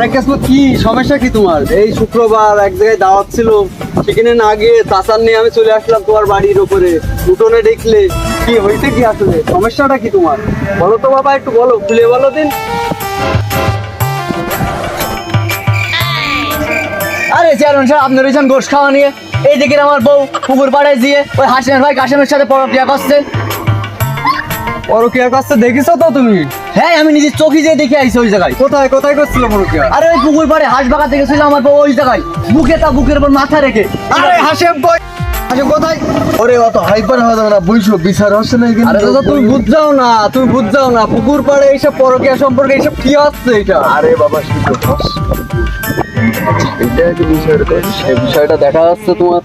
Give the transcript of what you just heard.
আরে কাসমত কি সমস্যা কি তোমার? এই শুক্রবার এক জায়গায় দাওয়াত ছিল, সেখানে না গিয়ে চাচার নিয়ে আমি চলে আসলাম তোমার বাড়ির উপরে। উঠোনে দেখলে কি হয়েছে, কি আসলে সমস্যাটা কি তোমার? বলো তো বাবা, একটু বলো, খুলে বলো দিন। আরে চেয়ারম্যান সাহেব, আপনি রয়েছেন গোশ খাওয়া নিয়ে। এই দিকে আমার বউ পুকুর পাড়ায় দিয়ে ওই হাসিমের ভাই কাশেমের সাথে পরকিয়া করছে। পরকিয়া কাজটা দেখেছো তো তুমি? হ্যাঁ, আমি নিজের চোখে যেয়ে দেখে আইছি ওই জায়গায়। কোথায় কোথায় করছিল পরকিয়া? আরে ওই পুকুর পাড়ে হাঁস বাগাতে গেছিল আমার বউ ওই জায়গায়, বুকের উপর মাথা রেখে। আরে হাসেম কই? হাসেম কোথায়? ওরে অত হাইপার হওয়া যাবে না, বুঝছো বিচার হচ্ছে না এখানে। আরে দাদা তুমি বুঝছাও না, তুমি বুঝছাও না, পুকুর পাড়ে এইসব পরকিয়া সম্পর্কে এইসব কি হচ্ছে এটা? আরে বাবা শুধু এটা যে বিষয়টা, সেই বিষয়টা দেখা যাচ্ছে তোমার